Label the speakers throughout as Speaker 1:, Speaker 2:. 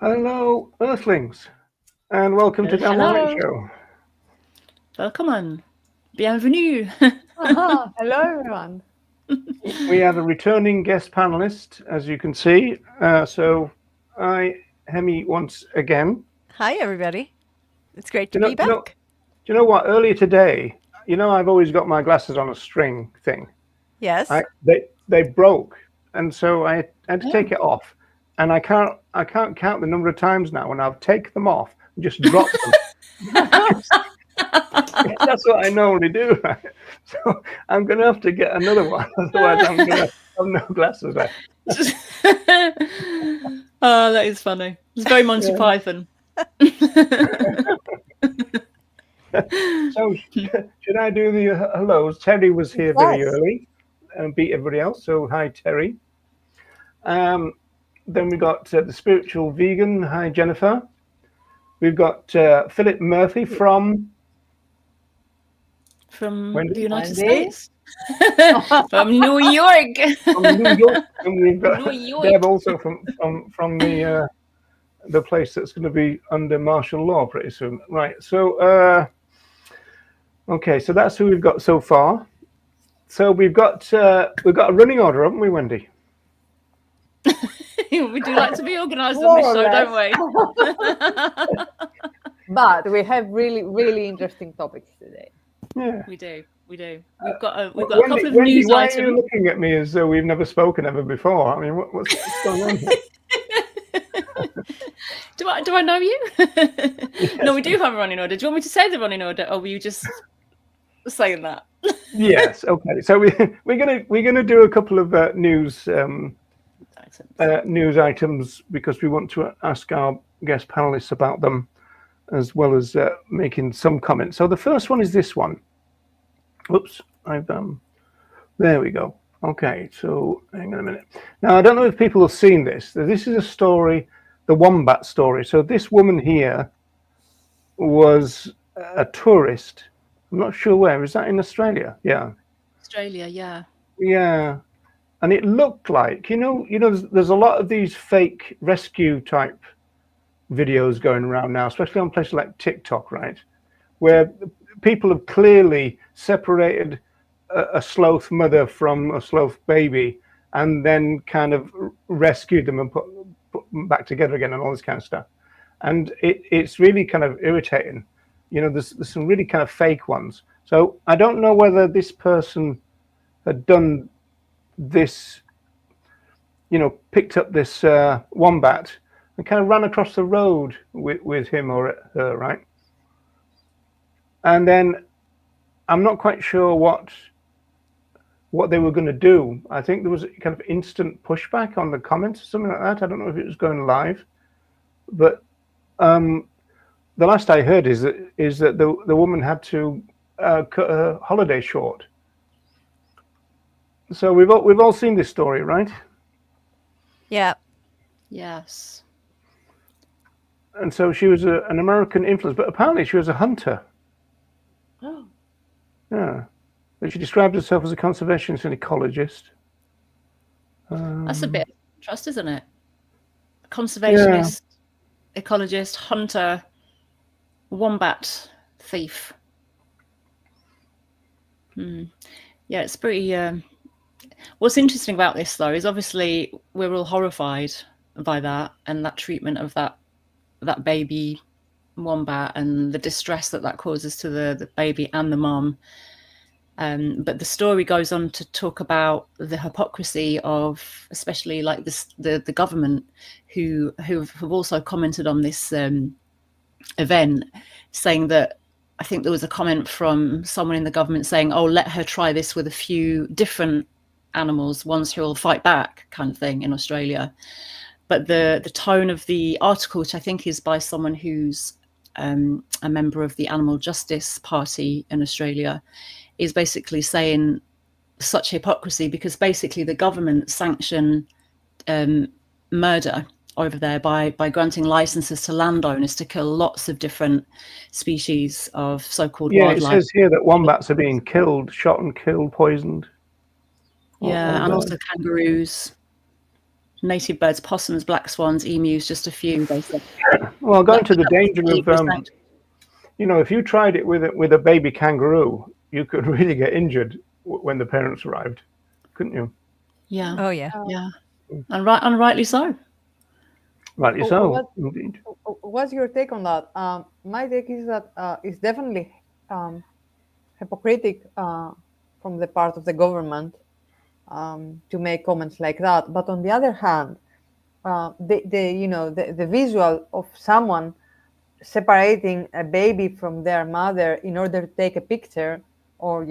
Speaker 1: Hello, Earthlings, and welcome to Down the Line
Speaker 2: Hello.
Speaker 1: Show.
Speaker 2: Welcome. Bienvenue.
Speaker 3: Hello, everyone.
Speaker 1: We have a returning guest panelist, as you can see. So, Hemi, once again.
Speaker 3: Hi, everybody. It's great to
Speaker 1: Do
Speaker 3: be back.
Speaker 1: do you know what? Earlier today, I've always got my glasses on a string thing.
Speaker 3: Yes.
Speaker 1: They broke, and so I had to take it off. And I can't count the number of times now when I've taken them off and just dropped them. That's what I normally do, right? So I'm going to have to get another one, otherwise I'm going to have no glasses left.
Speaker 2: Oh, that is funny. It's very Monty Python.
Speaker 1: So should I do the hellos? Terry was here very early and beat everybody else. So hi, Terry. Then we got the spiritual vegan. Hi, Jennifer. We've got Philip Murphy from
Speaker 2: the United States. From New York.
Speaker 1: From New York. And we've got Deb also from the place that's going to be under martial law pretty soon. Right. So okay, so that's who we've got so far. So we've got a running order, haven't we, Wendy?
Speaker 2: We do like to be organised on this show, don't we?
Speaker 3: But we have really, really interesting topics today.
Speaker 1: Yeah,
Speaker 2: we do. We've got a couple of
Speaker 1: Wendy,
Speaker 2: news
Speaker 1: why
Speaker 2: items.
Speaker 1: Are you looking at me as though we've never spoken ever before? I mean, what's going on here?
Speaker 2: Do I know you?
Speaker 1: Yes.
Speaker 2: No, we do have a running order. Do you want me to say the running order, or were you just saying that?
Speaker 1: Yes. Okay. So we're gonna do a couple of news items because we want to ask our guest panelists about them, as well as making some comments. So the first one is this one. Oops, there we go. Okay, so hang on a minute. Now, I don't know if people have seen this. This is a story, the wombat story. So this woman here was a tourist. I'm not sure where. Is that in Australia? Yeah.
Speaker 2: Australia, yeah.
Speaker 1: Yeah. And it looked like, there's a lot of these fake rescue type videos going around now, especially on places like TikTok, right? Where people have clearly separated a sloth mother from a sloth baby and then kind of rescued them and put them back together again and all this kind of stuff. And it's really kind of irritating. There's some really kind of fake ones. So I don't know whether this person had done this, picked up this wombat and kind of ran across the road with him or her, right? And then I'm not quite sure what they were going to do. I think there was kind of instant pushback on the comments or something like that. I don't know if it was going live, but the last I heard is that the woman had to cut her holiday short. So we've all seen this story, right?
Speaker 3: Yeah.
Speaker 2: Yes.
Speaker 1: And so she was an American influencer, but apparently she was a hunter.
Speaker 2: Oh.
Speaker 1: Yeah. But she described herself as a conservationist and ecologist.
Speaker 2: That's a bit of trust, isn't it? Conservationist, ecologist, hunter, wombat thief. Yeah, it's pretty... What's interesting about this, though, is obviously we're all horrified by that and that treatment of that baby wombat and the distress that causes to the baby and the mom. But the story goes on to talk about the hypocrisy of, especially like the government, who have also commented on this event, saying that, I think there was a comment from someone in the government saying, "Oh, let her try this with a few different animals, ones who will fight back," kind of thing in Australia. But the tone of the article, which I think is by someone who's a member of the Animal Justice Party in Australia, is basically saying such hypocrisy, because basically the government sanction murder over there by granting licenses to landowners to kill lots of different species of so-called wildlife.
Speaker 1: Yeah, it says here that wombats are being killed, shot and killed, poisoned.
Speaker 2: Yeah, and also kangaroos. native birds, possums, black swans, emus, just a few. They said.
Speaker 1: Well, going to the danger of
Speaker 2: 80%.
Speaker 1: if you tried it with a baby kangaroo, you could really get injured when the parents arrived, couldn't you?
Speaker 2: Yeah.
Speaker 4: Oh yeah.
Speaker 2: Yeah. And rightly so.
Speaker 1: Rightly so, indeed.
Speaker 3: What's your take on that? My take is that it's definitely hypocritic from the part of the government to make comments like that. But on the other hand, the visual of someone separating a baby from their mother in order to take a picture, or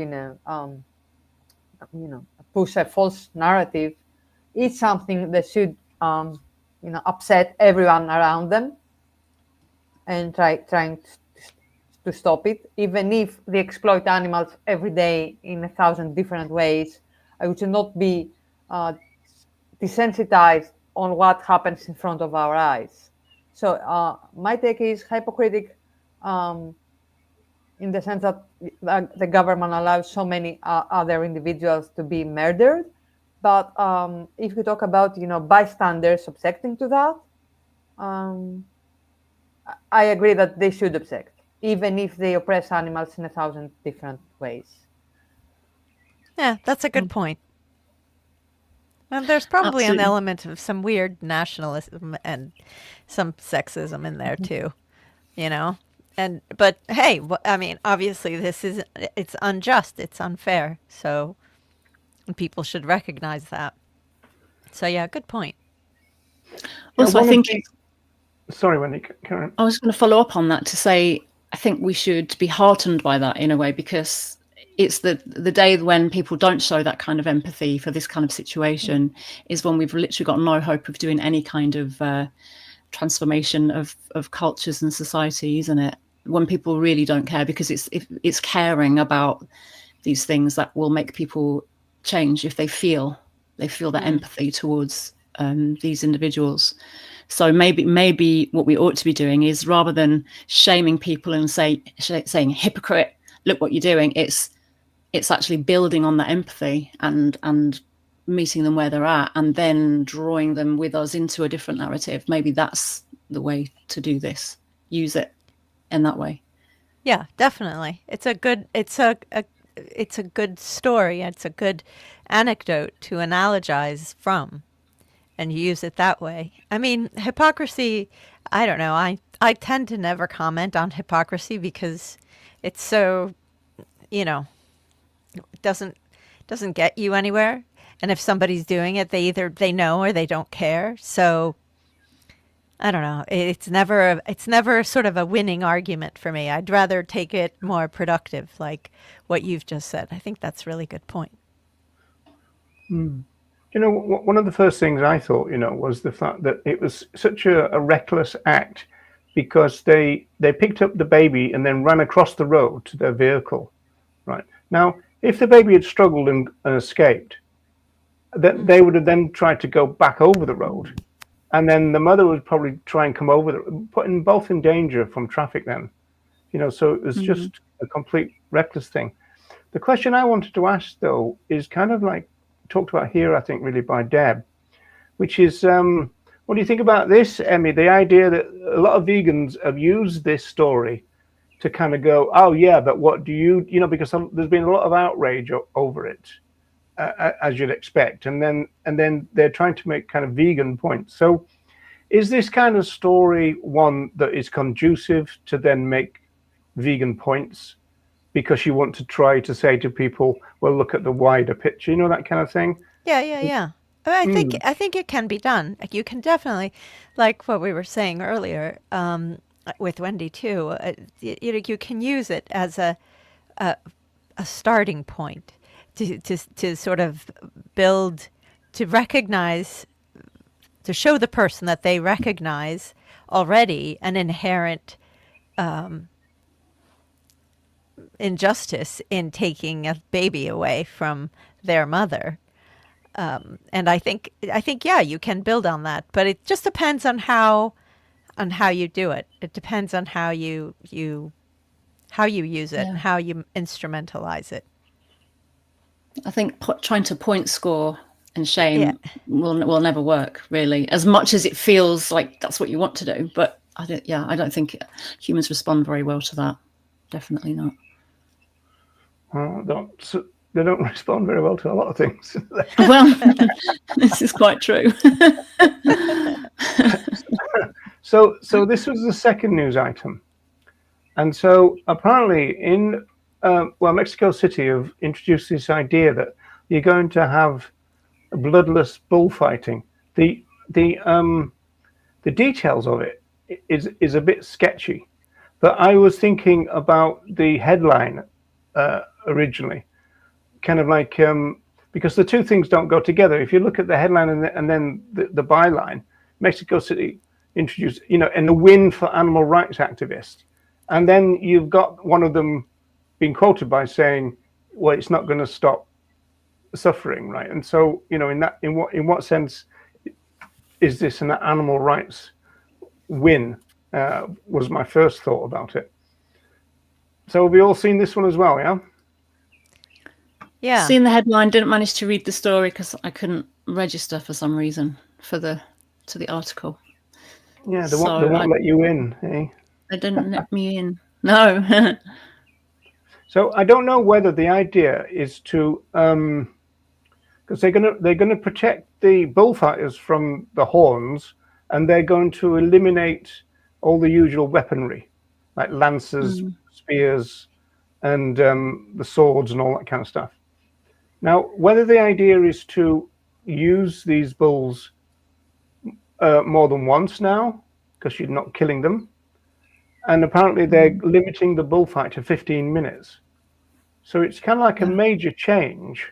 Speaker 3: push a false narrative, is something that should upset everyone around them, and trying to stop it, even if they exploit animals every day in 1,000 different ways. We should not be desensitized on what happens in front of our eyes. So my take is hypocritic in the sense that the government allows so many other individuals to be murdered. But if we talk about bystanders objecting to that, I agree that they should object, even if they oppress animals in 1,000 different ways.
Speaker 4: Yeah, that's a good point. Well, there's probably an element of some weird nationalism and some sexism in there too, but hey, I mean, obviously it's unjust, it's unfair. So people should recognize that. So yeah, good point.
Speaker 2: Also, I think
Speaker 1: sorry, Wendy, Karen.
Speaker 2: I was going to follow up on that to say, I think we should be heartened by that in a way, because it's the day when people don't show that kind of empathy for this kind of situation is when we've literally got no hope of doing any kind of transformation of cultures and society, isn't it? When people really don't care, because it's caring about these things that will make people change if they feel that empathy towards these individuals. So maybe what we ought to be doing is, rather than shaming people and saying hypocrite, look what you're doing, it's actually building on that empathy and meeting them where they're at, and then drawing them with us into a different narrative. Maybe that's the way to do this. Use it in that way.
Speaker 4: Yeah, definitely. It's a good story. It's a good anecdote to analogize from and use it that way. I mean, hypocrisy, I don't know. I tend to never comment on hypocrisy because it's so, it doesn't get you anywhere. And if somebody's doing it, they either they know or they don't care. So I don't know. It's never sort of a winning argument for me. I'd rather take it more productive, like what you've just said. I think that's a really good point.
Speaker 1: One of the first things I thought, was the fact that it was such a reckless act, because they picked up the baby and then ran across the road to their vehicle. Right. Now, if the baby had struggled and escaped, then they would have then tried to go back over the road. And then the mother would probably try and come over, putting both in danger from traffic then. So it was just a complete reckless thing. The question I wanted to ask, though, is kind of like talked about here, I think, really by Deb, which is, what do you think about this, Emmy? The idea that a lot of vegans have used this story to kind of go, oh, yeah, but what do you, because there's been a lot of outrage over it, as you'd expect. And then they're trying to make kind of vegan points. So is this kind of story one that is conducive to then make vegan points, because you want to try to say to people, well, look at the wider picture, that kind of thing?
Speaker 4: Yeah. I think it can be done. You can definitely, like what we were saying earlier, with Wendy too, you can use it as a starting point to sort of build, to recognize, to show the person that they recognize already an inherent injustice in taking a baby away from their mother. And I think, yeah, you can build on that, but it just depends on how you do it. It depends on how you use it and how you instrumentalize it.
Speaker 2: I think trying to point score and shame
Speaker 4: Yeah.
Speaker 2: will never work, really, as much as it feels like that's what you want to do. But I don't think humans respond very well to that. Definitely not.
Speaker 1: They don't respond very well to a lot of things.
Speaker 2: Well, this is quite true.
Speaker 1: So this was the second news item, and so apparently in Mexico City have introduced this idea that you're going to have bloodless bullfighting. The details of it is a bit sketchy, but I was thinking about the headline originally, kind of like because the two things don't go together. If you look at the headline and then the byline, Mexico City introduced, and the win for animal rights activists, and then you've got one of them being quoted by saying, "Well, it's not going to stop suffering," right? And so, in what sense is this an animal rights win? Was my first thought about it. So have we all seen this one as well? Yeah.
Speaker 4: Yeah.
Speaker 2: Seen the headline, didn't manage to read the story because I couldn't register for some reason to the article.
Speaker 1: Yeah, they won't let you in, eh?
Speaker 2: They didn't let me in. No.
Speaker 1: So I don't know whether the idea is to because they're gonna protect the bullfighters from the horns, and they're going to eliminate all the usual weaponry like lances, spears, and the swords and all that kind of stuff. Now, whether the idea is to use these bulls more than once now, because you're not killing them, and apparently they're limiting the bullfight to 15 minutes. So it's kind of like a major change.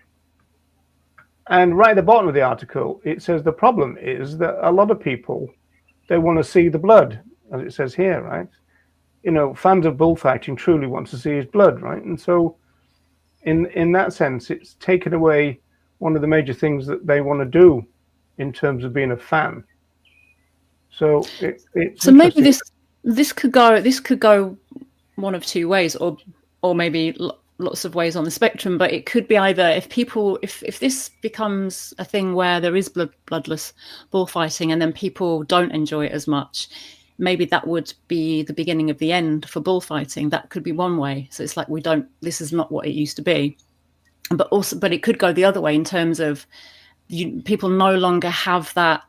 Speaker 1: And right at the bottom of the article, it says the problem is that a lot of people, they want to see the blood, as it says here, right? Fans of bullfighting truly want to see his blood, right? And so in that sense, it's taken away one of the major things that they want to do in terms of being a fan. So
Speaker 2: so maybe this could go one of two ways, or maybe lots of ways on the spectrum. But it could be either if this becomes a thing where there is bloodless bullfighting and then people don't enjoy it as much, maybe that would be the beginning of the end for bullfighting. That could be one way. So it's like this is not what it used to be. But it could go the other way in terms of people no longer have that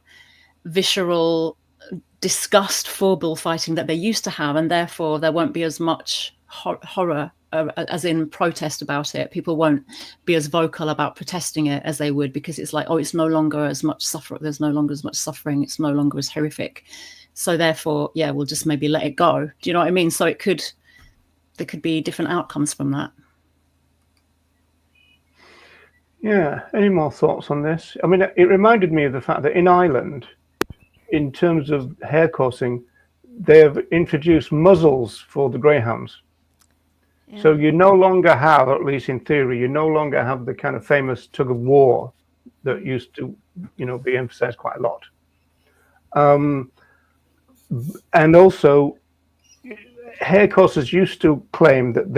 Speaker 2: visceral disgust for bullfighting that they used to have, and therefore there won't be as much horror as in protest about it. People won't be as vocal about protesting it as they would, because it's like, it's no longer as much suffering. There's no longer as much suffering. It's no longer as horrific. So therefore, we'll just maybe let it go. Do you know what I mean? So there could be different outcomes from that.
Speaker 1: Yeah. Any more thoughts on this? I mean, it reminded me of the fact that in Ireland, in terms of hare coursing, they have introduced muzzles for the greyhounds. Yeah. So you no longer have, at least in theory, you no longer have the kind of famous tug of war that used to, be emphasized quite a lot. And also, hare coursers used to claim that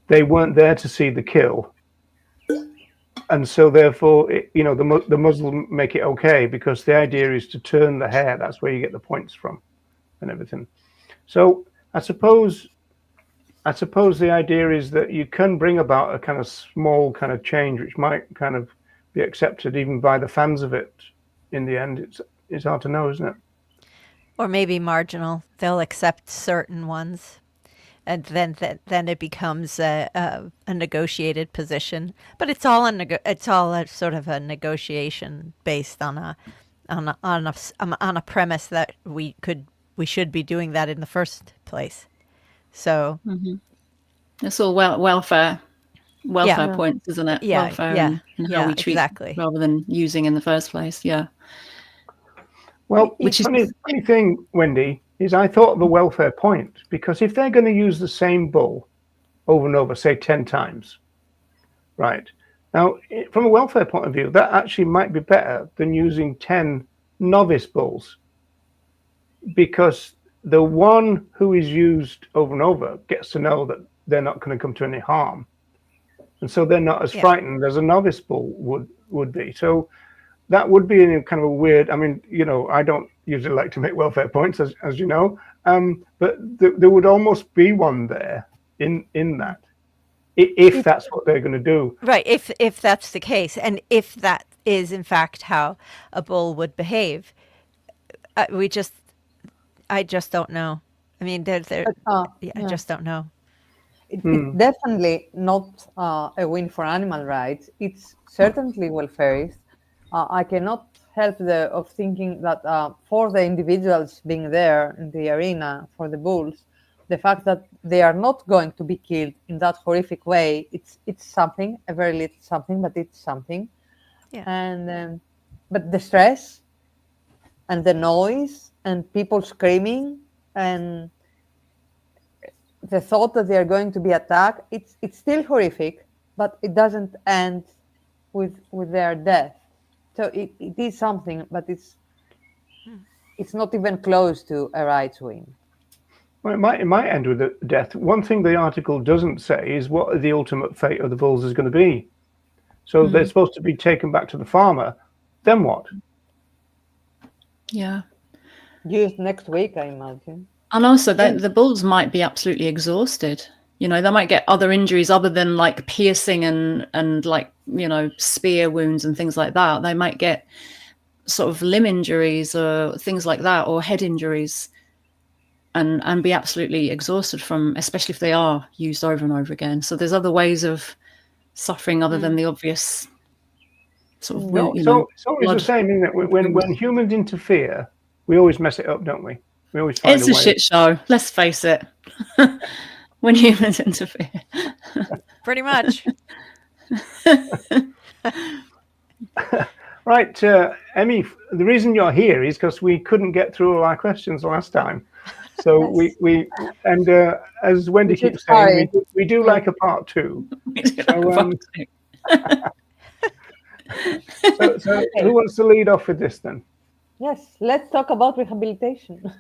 Speaker 1: they weren't there to see the kill, and so therefore, the muzzle make it okay, because the idea is to turn the hare. That's where you get the points from, and everything. So I suppose the idea is that you can bring about a kind of small kind of change, which might kind of be accepted even by the fans of it. In the end, it's hard to know, isn't it?
Speaker 4: Or maybe marginal. They'll accept certain ones, and then it becomes a negotiated position. But it's all a sort of a negotiation based on a premise that we should be doing that in the first place. So
Speaker 2: it's all welfare points, isn't it?
Speaker 4: Yeah,
Speaker 2: welfare and how we treat,
Speaker 4: exactly,
Speaker 2: rather than using in the first place. Yeah.
Speaker 1: Well, funny thing, Wendy, is I thought of a welfare point, because if they're going to use the same bull over and over, say 10 times, right? Now, from a welfare point of view, that actually might be better than using 10 novice bulls, because the one who is used over and over gets to know that they're not going to come to any harm. and so they're not as
Speaker 4: Yeah.
Speaker 1: frightened as a novice bull would be. So that would be a kind of a weird. I mean, I don't usually like to make welfare points, as you know, but there would almost be one there in that, if that's what they're going to do.
Speaker 4: Right. If that's the case, and if that is in fact how a bull would behave, I just don't know. I mean, I just don't know.
Speaker 3: It's definitely not a win for animal rights. It's certainly welfareist. I cannot help of thinking that for the individuals being there in the arena for the bulls, the fact that they are not going to be killed in that horrific way, it's something, a very little something, but it's something.
Speaker 4: Yeah.
Speaker 3: And but the stress and the noise and people screaming and the thought that they are going to be attacked, it's still horrific, but it doesn't end with their death. So it is something, but it's not even close to a rights win.
Speaker 1: Well, it might end with a death. One thing the article doesn't say is what the ultimate fate of the bulls is going to be. So they're supposed to be taken back to the farmer. Then what?
Speaker 2: Yeah.
Speaker 3: Used next week, I imagine.
Speaker 2: And also, the bulls might be absolutely exhausted. They might get other injuries other than like piercing and like, spear wounds and things like that. They might get sort of limb injuries or things like that, or head injuries, and be absolutely exhausted especially if they are used over and over again. So there's other ways of suffering other than the obvious sort of
Speaker 1: So it's always the same, isn't it? When humans interfere, we always mess it up, don't we? We always find
Speaker 2: it's a shit show, let's face it. When humans interfere.
Speaker 4: Pretty much.
Speaker 1: Right, Emmy, the reason you're here is because we couldn't get through all our questions last time. So we as Wendy keeps saying, we do like a part two. So who wants to lead off with this then?
Speaker 3: Yes, let's talk about rehabilitation.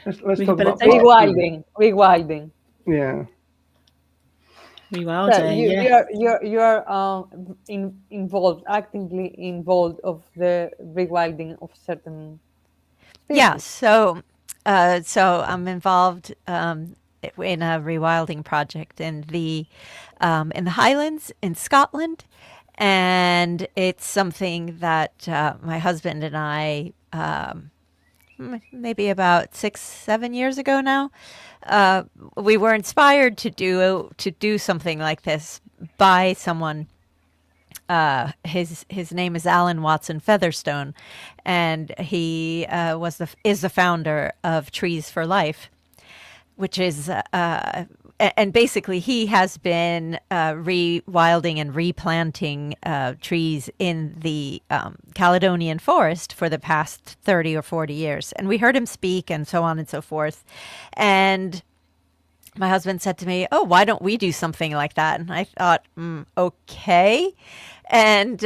Speaker 1: Let's talk about
Speaker 3: rewilding. Rewilding.
Speaker 1: Yeah.
Speaker 2: Rewilding.
Speaker 3: So you are involved, actively involved of the rewilding of certain species.
Speaker 4: Yeah. So I'm involved in a rewilding project in the Highlands in Scotland, and it's something that my husband and I. Maybe about 6-7 years ago now, we were inspired to do something like this by someone. His name is Alan Watson Featherstone, and he is the founder of Trees for Life, which is and basically he has been rewilding and replanting trees in the Caledonian forest for the past 30 or 40 years. And we heard him speak and so on and so forth. And my husband said to me, "Oh, why don't we do something like that?" And I thought, okay. And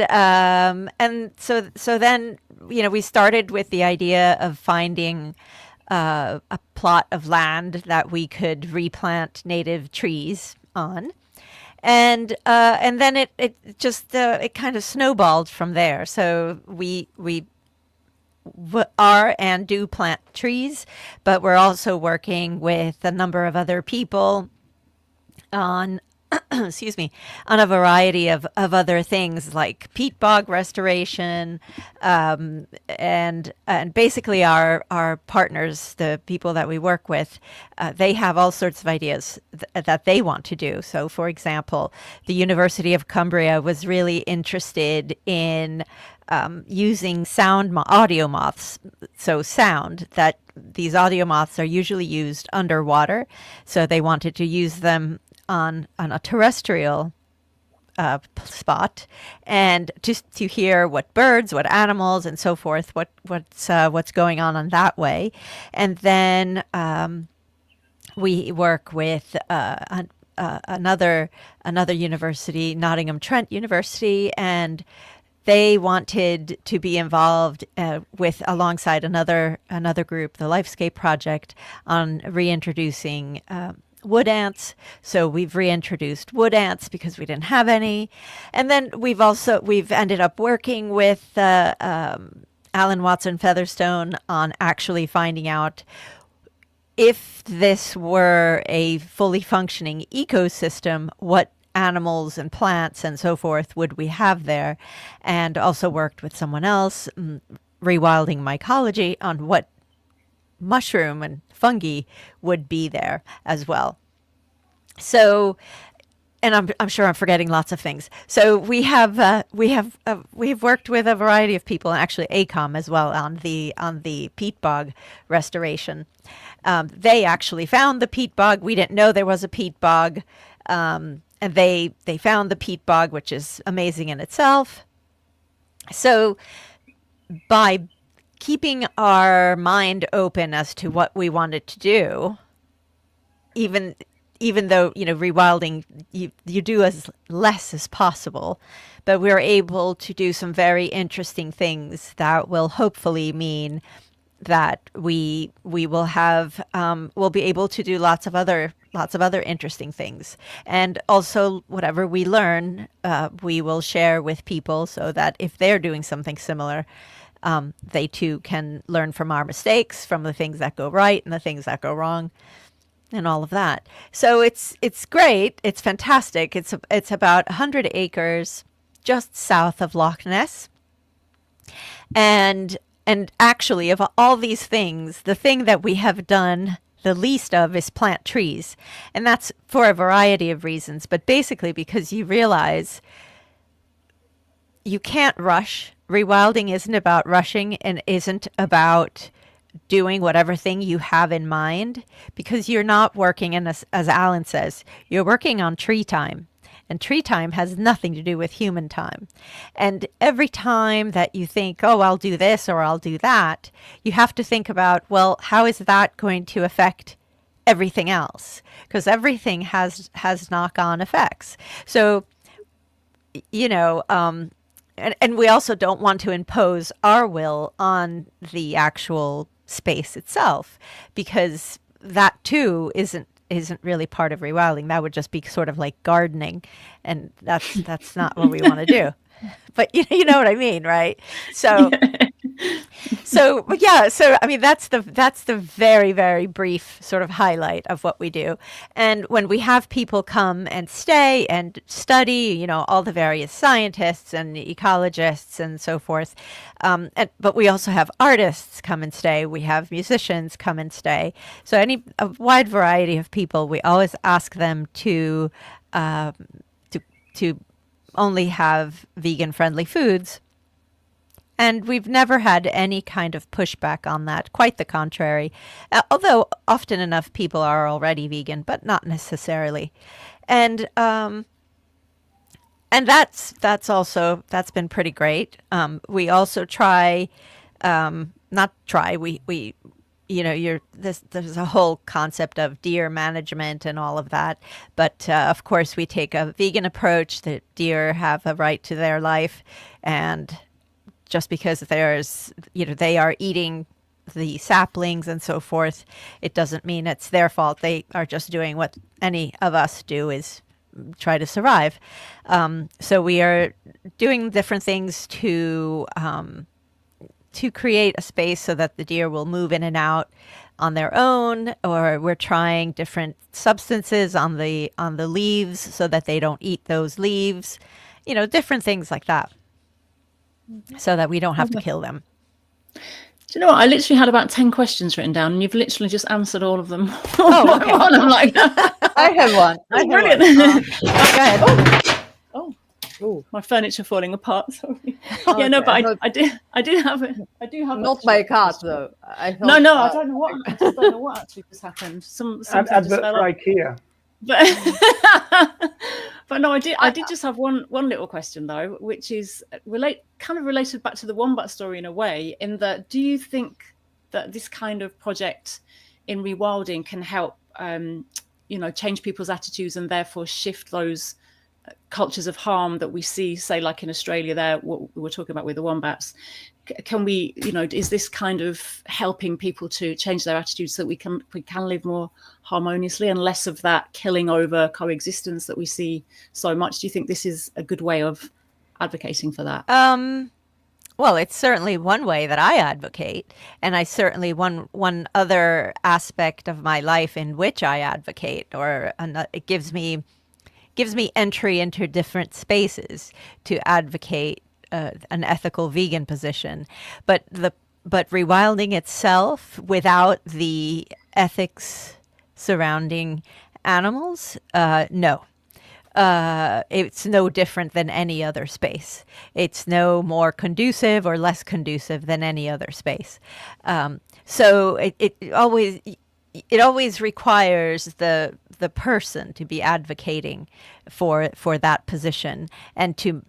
Speaker 4: so then, we started with the idea of finding a plot of land that we could replant native trees on, and then it just it kind of snowballed from there. So we are and do plant trees, but we're also working with a number of other people on on a variety of other things like peat bog restoration, and basically our partners, the people that we work with, they have all sorts of ideas that they want to do. So, for example, the University of Cumbria was really interested in using audio moths. So sound, that these audio moths are usually used underwater. So they wanted to use them on a terrestrial spot, and just to hear what birds, what animals, and so forth, what's going on that way. And then we work with another university, Nottingham Trent University, and they wanted to be involved alongside another group, the Lifescape Project, on reintroducing wood ants. So we've reintroduced wood ants because we didn't have any. And then we've ended up working with Alan Watson Featherstone on actually finding out if this were a fully functioning ecosystem, what animals and plants and so forth would we have there? And also worked with someone else, rewilding mycology, on what mushroom and fungi would be there as well. So, and I'm sure I'm forgetting lots of things. So we've worked with a variety of people, and actually ACOM as well, on the peat bog restoration. They actually found the peat bog. We didn't know there was a peat bog, and they found the peat bog, which is amazing in itself. So by keeping our mind open as to what we wanted to do, even though, rewilding, you do as less as possible, but we're able to do some very interesting things that will hopefully mean that we will have we'll be able to do lots of other interesting things. And also whatever we learn, we will share with people so that if they're doing something similar, they too can learn from our mistakes, from the things that go right and the things that go wrong, and all of that. So it's great. It's fantastic. It's about 100 acres just south of Loch Ness. And actually, of all these things, the thing that we have done the least of is plant trees. And that's for a variety of reasons, but basically because you realize you can't rush. Rewilding isn't about rushing and isn't about doing whatever thing you have in mind, because you're not working, and as Alan says, you're working on tree time. And tree time has nothing to do with human time. And every time that you think, oh, I'll do this or I'll do that, you have to think about, well, how is that going to affect everything else? Because everything has knock-on effects. So, and we also don't want to impose our will on the actual space itself, because that too isn't really part of rewilding. That would just be sort of like gardening, and that's not what we want to do. But you know what I mean, right? So so I mean that's the very, very brief sort of highlight of what we do. And when we have people come and stay and study, all the various scientists and ecologists and so forth, but we also have artists come and stay. We have musicians come and stay. So a wide variety of people. We always ask them to only have vegan-friendly foods. And we've never had any kind of pushback on that. Quite the contrary. Although often enough people are already vegan, but not necessarily. And that's been pretty great. We also try, there's a whole concept of deer management and all of that. But of course we take a vegan approach. That deer have a right to their life, and just because they are eating the saplings and so forth, it doesn't mean it's their fault. They are just doing what any of us do, is try to survive. So we are doing different things to create a space so that the deer will move in and out on their own, or we're trying different substances on the leaves so that they don't eat those leaves, different things like that, so that we don't have to kill them.
Speaker 2: Do you know what? I literally had about 10 questions written down, and you've literally just answered all of them.
Speaker 4: Oh, okay.
Speaker 2: I'm like,
Speaker 3: I have one.
Speaker 2: brilliant.
Speaker 4: Go ahead.
Speaker 2: Oh, my furniture falling apart. Sorry.
Speaker 3: Okay,
Speaker 2: Yeah, no, but I do have it. I do have.
Speaker 3: Not my cat though.
Speaker 2: I don't know what. I just don't know what actually just happened. Something just fell off.
Speaker 1: IKEA.
Speaker 2: But no, I did just have one little question though, which is kind of related back to the wombat story in a way. In that, do you think that this kind of project in rewilding can help, change people's attitudes and therefore shift those cultures of harm that we see, say, like in Australia there, what we were talking about with the wombats, can we, is this kind of helping people to change their attitudes so that we can live more harmoniously and less of that killing over coexistence that we see so much? Do you think this is a good way of advocating for that?
Speaker 4: Well, it's certainly one way that I advocate, and I certainly one other aspect of my life in which I advocate, or it gives me entry into different spaces to advocate an ethical vegan position. But rewilding itself without the ethics surrounding animals, no. It's no different than any other space. It's no more conducive or less conducive than any other space. So it always requires the person to be advocating for that position and to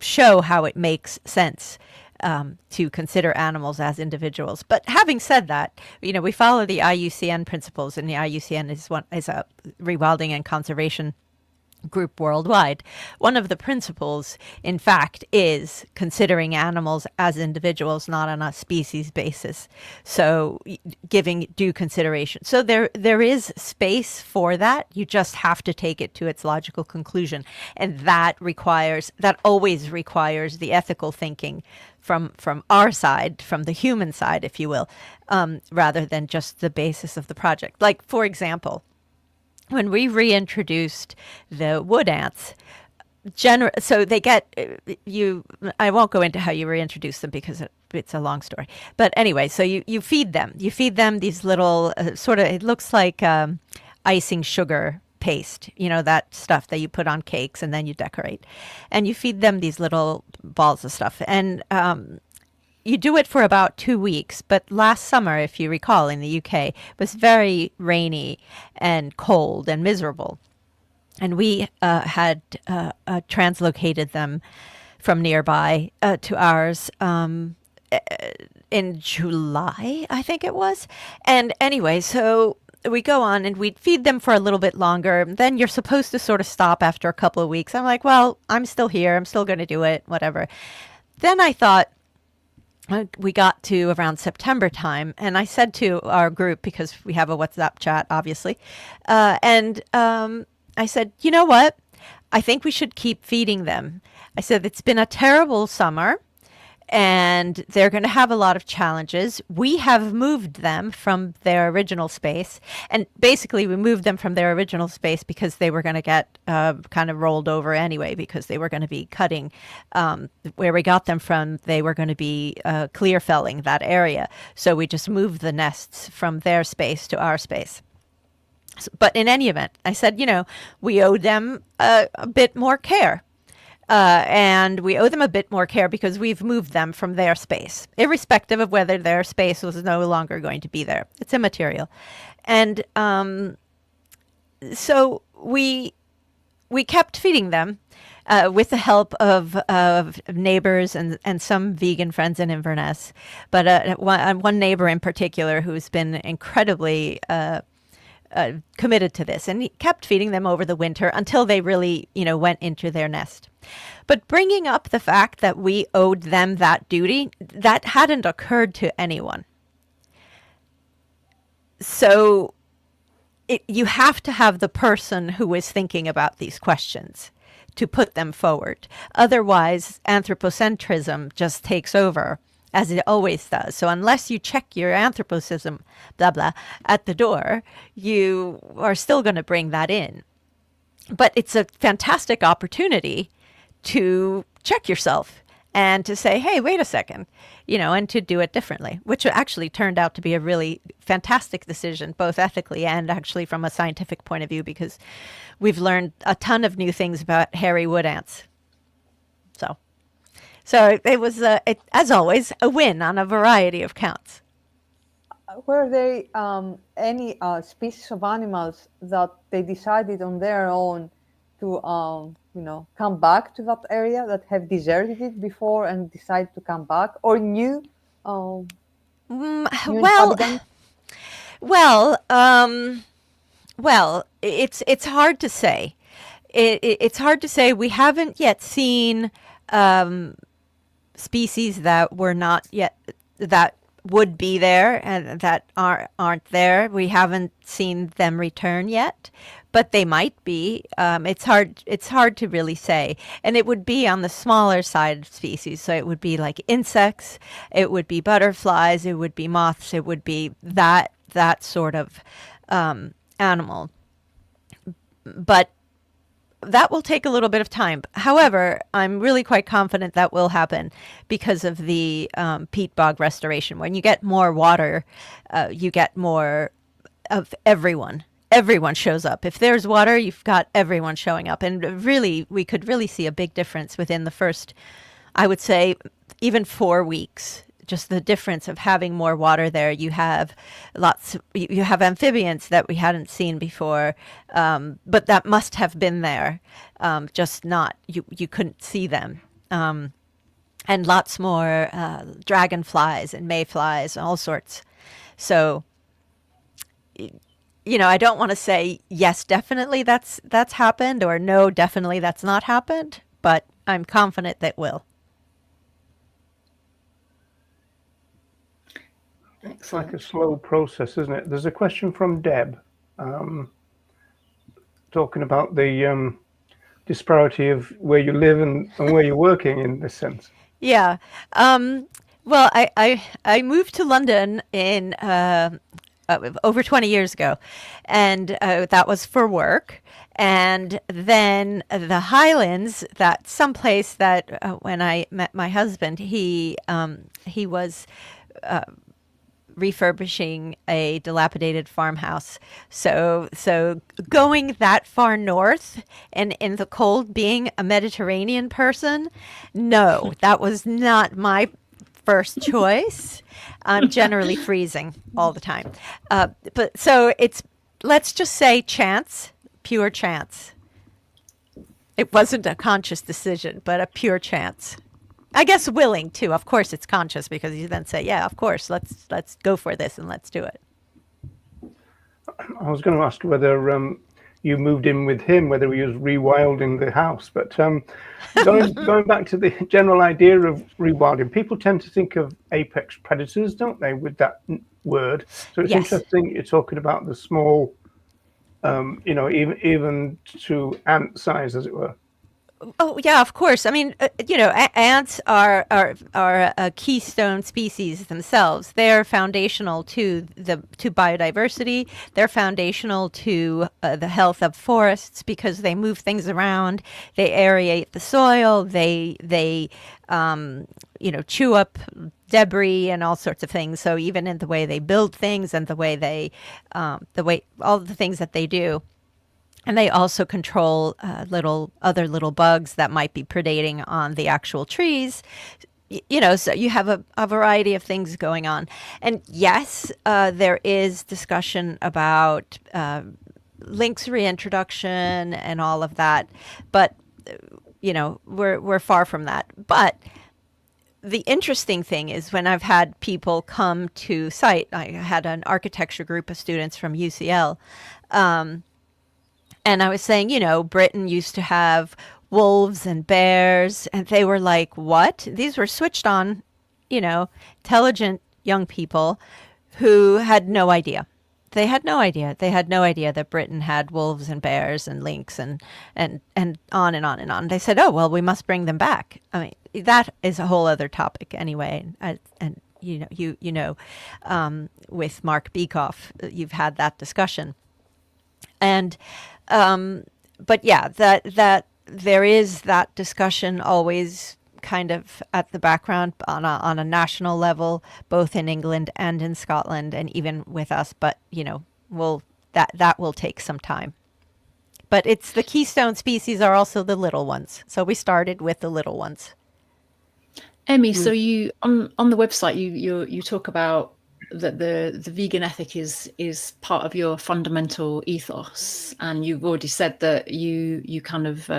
Speaker 4: show how it makes sense to consider animals as individuals. But having said that, we follow the IUCN principles, and the IUCN is a rewilding and conservation group worldwide. One of the principles, in fact, is considering animals as individuals, not on a species basis. So giving due consideration. So there is space for that. You just have to take it to its logical conclusion. And that always requires the ethical thinking from our side, from the human side, if you will, rather than just the basis of the project. Like, for example, when we reintroduced the wood ants, so they get I won't go into how you reintroduce them because it's a long story. But anyway, so you feed them. You feed them these little it looks like icing sugar paste, that stuff that you put on cakes and then you decorate. And you feed them these little balls of stuff. And you do it for about 2 weeks, but last summer, if you recall, in the UK, was very rainy and cold and miserable. And we had translocated them from nearby to ours in July, I think it was. And anyway, so we go on and we'd feed them for a little bit longer. Then you're supposed to sort of stop after a couple of weeks. I'm like, well, I'm still here. I'm still going to do it, whatever. Then I thought, we got to around September time, and I said to our group, because we have a WhatsApp chat, obviously, and I said, you know what? I think we should keep feeding them. I said, it's been a terrible summer, and they're going to have a lot of challenges. We have moved them from their original space, and basically we moved them from their original space because they were going to get kind of rolled over anyway, because they were going to be cutting where we got them from. They were going to be clear felling that area. So we just moved the nests from their space to our space. But in any event, I said, we owe them a bit more care. And we owe them a bit more care because we've moved them from their space, irrespective of whether their space was no longer going to be there. It's immaterial. And so we kept feeding them with the help of neighbors and some vegan friends in Inverness. But one neighbor in particular who's been incredibly committed to this, and he kept feeding them over the winter until they really, went into their nest. But bringing up the fact that we owed them that duty, that hadn't occurred to anyone. So you have to have the person who is thinking about these questions to put them forward. Otherwise, anthropocentrism just takes over, as it always does. So unless you check your anthropocism, blah, blah, at the door, you are still going to bring that in. But it's a fantastic opportunity to check yourself and to say, hey, wait a second, and to do it differently, which actually turned out to be a really fantastic decision, both ethically and actually from a scientific point of view, because we've learned a ton of new things about hairy wood ants. So it was, as always, a win on a variety of counts.
Speaker 3: Were there any species of animals that they decided on their own to, come back to that area, that have deserted it before and decide to come back, or new? Well,
Speaker 4: it's hard to say. it's hard to say. We haven't yet seen species that were not yet, that would be there and that aren't there. We haven't seen them return yet, but they might be. It's hard to really say, and it would be on the smaller side of species. So it would be like insects, it would be butterflies, it would be moths, it would be that sort of animal. But that will take a little bit of time. However, I'm really quite confident that will happen because of the peat bog restoration. When you get more water, you get more of everyone. Everyone shows up. If there's water, you've got everyone showing up. And really, we could really see a big difference within the first, I would say, even 4 weeks. Just the difference of having more water there. You have you have amphibians that we hadn't seen before, but that must have been there, just not, you couldn't see them. And lots more dragonflies and mayflies, all sorts. So, I don't want to say, yes, definitely that's happened, or no, definitely that's not happened, but I'm confident that will.
Speaker 1: It's like a slow process, isn't it? There's a question from Deb, talking about the disparity of where you live and where you're working in this sense.
Speaker 4: Yeah. Well, I moved to London in over 20 years ago, and that was for work. And then the Highlands, that someplace that when I met my husband, he was refurbishing a dilapidated farmhouse. So going that far north and in the cold, being a Mediterranean person, no, that was not my first choice. I'm generally freezing all the time. But so it's, let's just say chance, pure chance. It wasn't a conscious decision, but a pure chance. I guess willing too. Of course, it's conscious because you then say, "Yeah, of course, let's go for this and let's do it."
Speaker 1: I was going to ask whether you moved in with him, whether he was rewilding the house, but going back to the general idea of rewilding, people tend to think of apex predators, don't they, with that word? So it's interesting you're talking about the small, even to ant size, as it were.
Speaker 4: Oh yeah, of course. I mean, ants are a keystone species themselves. They're foundational to biodiversity. They're foundational to the health of forests because they move things around. They aerate the soil. They chew up debris and all sorts of things. So even in the way they build things and the way all the things that they do. And they also control other little bugs that might be predating on the actual trees. So you have a variety of things going on. And yes, there is discussion about lynx reintroduction and all of that. But, we're far from that. But the interesting thing is when I've had people come to site, I had an architecture group of students from UCL, and I was saying, Britain used to have wolves and bears, and they were like, what? These were switched on, intelligent young people who had no idea. They had no idea. They had no idea that Britain had wolves and bears and lynx and on and on and on. They said, oh, well, we must bring them back. I mean, that is a whole other topic anyway. And with Mark Beekoff, you've had that discussion. And but yeah, that there is that discussion always kind of at the background on a national level, both in England and in Scotland, and even with us. But that will take some time. But it's the keystone species are also the little ones. So we started with the little ones.
Speaker 2: Emmy, so you on the website you talk about that the vegan ethic is part of your fundamental ethos, and you've already said that you kind of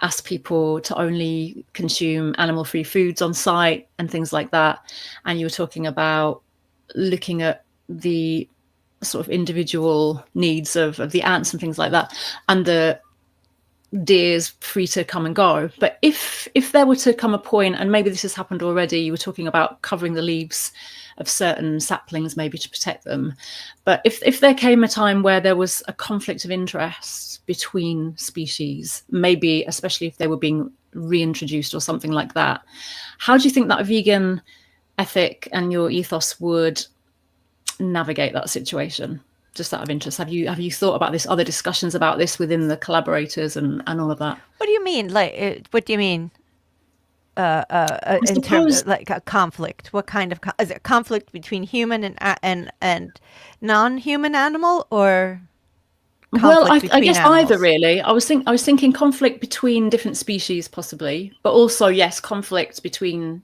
Speaker 2: ask people to only consume animal-free foods on site and things like that, and you were talking about looking at the sort of individual needs of the ants and things like that, and the deer's free to come and go. But if there were to come a point, and maybe this has happened already, you were talking about covering the leaves of certain saplings maybe to protect them, but if there came a time where there was a conflict of interest between species, maybe especially if they were being reintroduced or something like that, how do you think that vegan ethic and your ethos would navigate that situation? Just out of interest, have you thought about this, other discussions about this within the collaborators and all of that?
Speaker 4: What do you mean? Like, what do you mean? In terms of like a conflict, what kind of is it conflict between human and non-human animal, or
Speaker 2: well, I guess
Speaker 4: animals?
Speaker 2: either, really. I was thinking conflict between different species possibly, but also, yes, conflict between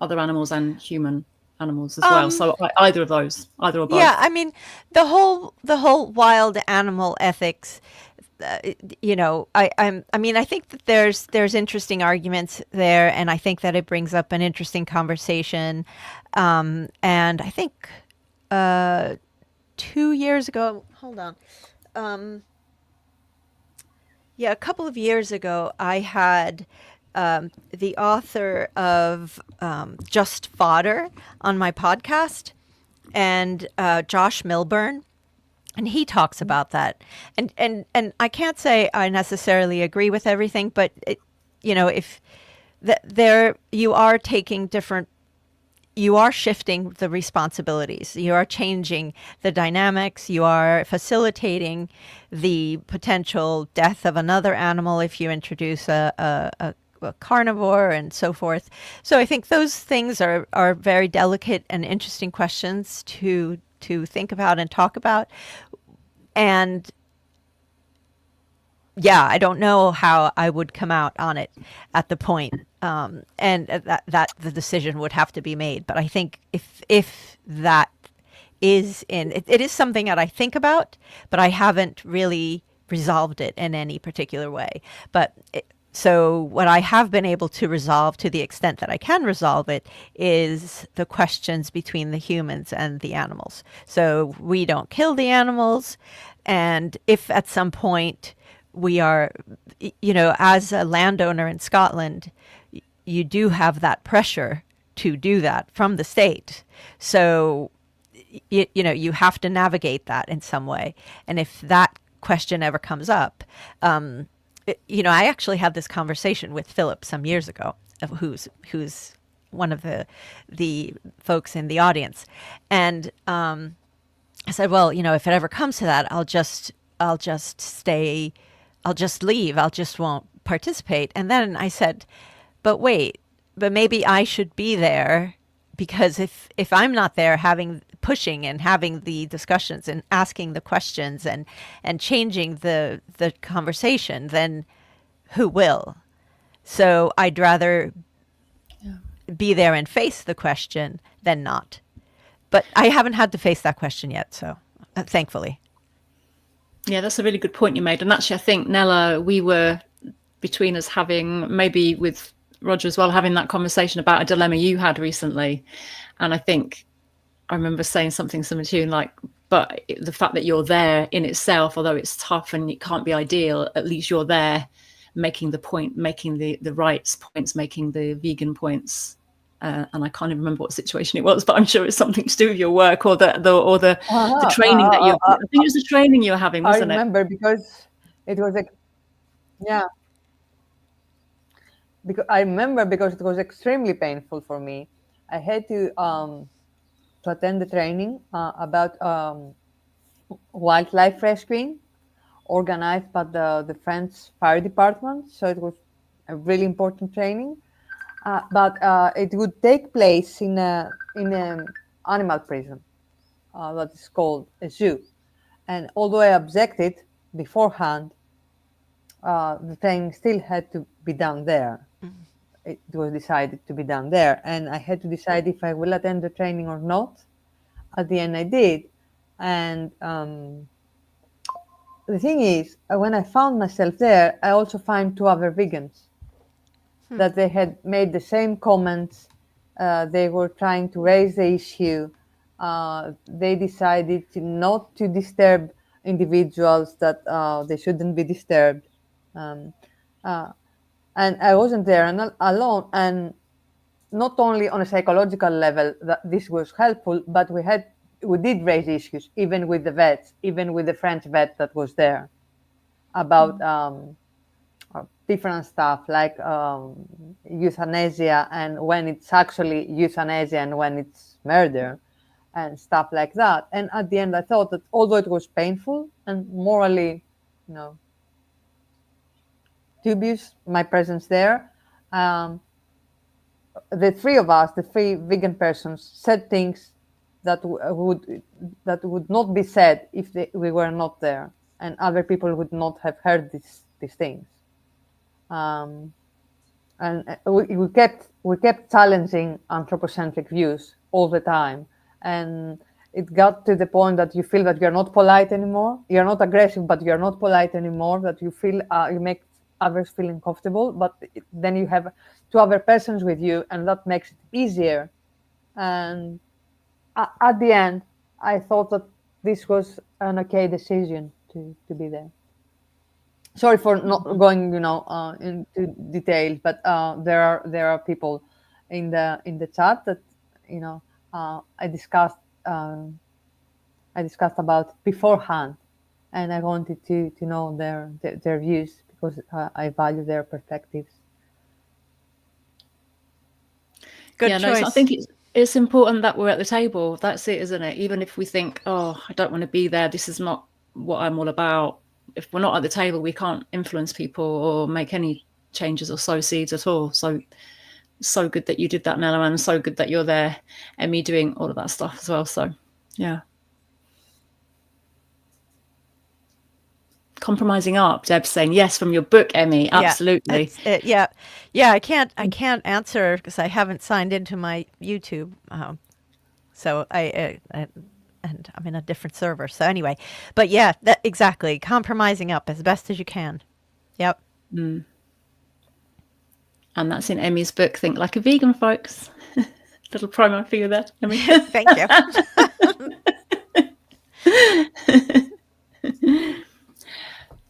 Speaker 2: other animals and human animals as well. So either of those, either or both.
Speaker 4: Yeah, I mean, the whole wild animal ethics. You know, I mean, I think that there's interesting arguments there, and I think that it brings up an interesting conversation. And I think 2 years ago, hold on, yeah, a couple of years ago, I had the author of Just Fodder on my podcast, and Josh Milburn. And he talks about that, and I can't say I necessarily agree with everything, but you know, if there you are taking different, you are shifting the responsibilities, you are changing the dynamics, you are facilitating the potential death of another animal if you introduce a carnivore and so forth. So I think those things are very delicate and interesting questions to think about and talk about. And yeah, I don't know how I would come out on it at the point, and that the decision would have to be made. But I think if that is it is something that I think about, but I haven't really resolved it in any particular way. But so what I have been able to resolve, to the extent that I can resolve it, is the questions between the humans and the animals. So we don't kill the animals. And if at some point we are, you know, as a landowner in Scotland, you do have that pressure to do that from the state. So, you know, you have to navigate that in some way. And if that question ever comes up, you know, I actually had this conversation with Philip some years ago, who's one of the folks in the audience, and I said, well, you know, if it ever comes to that, I'll just stay, I'll just leave, I'll just won't participate. And then I said, but wait, but maybe I should be there, because if I'm not there pushing and having the discussions and asking the questions and changing the conversation, then who will? So I'd rather be there and face the question than not. But I haven't had to face that question yet, so thankfully.
Speaker 2: Yeah, that's a really good point you made. And actually, I think, Nella, we were, between us, having, maybe with Roger as well, having that conversation about a dilemma you had recently. And I think I remember saying something similar to you, like, but the fact that you're there in itself, although it's tough and it can't be ideal, at least you're there making the point, making the rights points, making the vegan points. And I can't even remember what situation it was, but I'm sure it's something to do with your work or the training that you. I think it was the training you were having, wasn't it?
Speaker 3: I remember because it was because it was extremely painful for me. I had to attend the training about wildlife rescuing, organized by the French Fire Department. So it was a really important training. But it would take place in an animal prison that is called a zoo. And although I objected beforehand, the training still had to be done there. It was decided to be done there, and I had to decide if I will attend the training or not. At the end, I did. And the thing is, when I found myself there, I also found two other vegans that they had made the same comments. They were trying to raise the issue. They decided not to disturb individuals that they shouldn't be disturbed. And I wasn't there and alone. And not only on a psychological level that this was helpful, but we did raise issues, even with the vets, even with the French vet that was there, about different stuff like euthanasia, and when it's actually euthanasia and when it's murder and stuff like that. And at the end, I thought that although it was painful and morally, dubious, my presence there, the three of us, the three vegan persons, said things that would not be said if we were not there, and other people would not have heard these things. And we kept challenging anthropocentric views all the time, and it got to the point that you feel that you're not polite anymore. You're not aggressive, but you're not polite anymore. That you feel you make others feel uncomfortable, but then you have two other persons with you, and that makes it easier. And at the end, I thought that this was an okay decision to be there. Sorry for not going, into details, but there are people in the chat that I discussed about beforehand, and I wanted to know their views, because I value their perspectives.
Speaker 2: Good choice. So I think it's important that we're at the table. That's it, isn't it? Even if we think, oh, I don't want to be there, this is not what I'm all about. If we're not at the table, we can't influence people or make any changes or sow seeds at all. So good that you did that, Nella, and so good that you're there, Emmy, doing all of that stuff as well. So, yeah. Compromising up, Deb's saying yes from your book, Emmy. Absolutely.
Speaker 4: Yeah. I can't answer because I haven't signed into my YouTube. So and I'm in a different server. So anyway, but yeah, exactly. Compromising up as best as you can. Yep.
Speaker 2: And that's in Emmy's book, Think Like a Vegan, folks. Little promo for you there, Emmy.
Speaker 4: Thank
Speaker 2: you.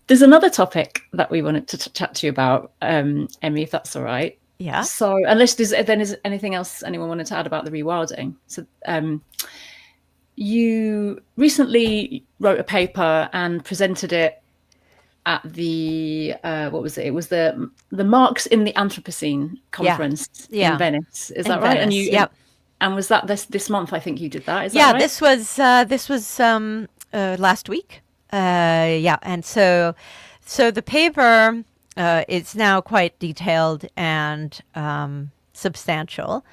Speaker 2: There's another topic that we wanted to chat to you about, Emmy, if that's all right.
Speaker 4: Yeah.
Speaker 2: So unless there's anything else anyone wanted to add about the rewilding. So you recently wrote a paper and presented it at the, what was it? It was the Marx in the Anthropocene conference in Venice. Is that right?
Speaker 4: Venice,
Speaker 2: and was that this month? I think you did that. Is that right?
Speaker 4: This was last week. And so the paper is now quite detailed and substantial,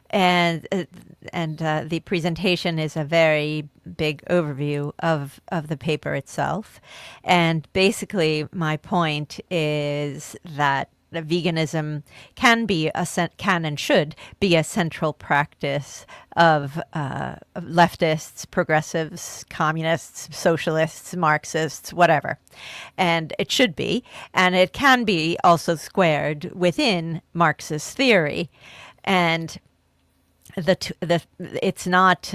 Speaker 4: and the presentation is a very big overview of the paper itself. And basically, my point is that veganism can and should be a central practice of leftists, progressives, communists, socialists, Marxists, whatever. And it should be. And it can be also squared within Marxist theory. And it's not,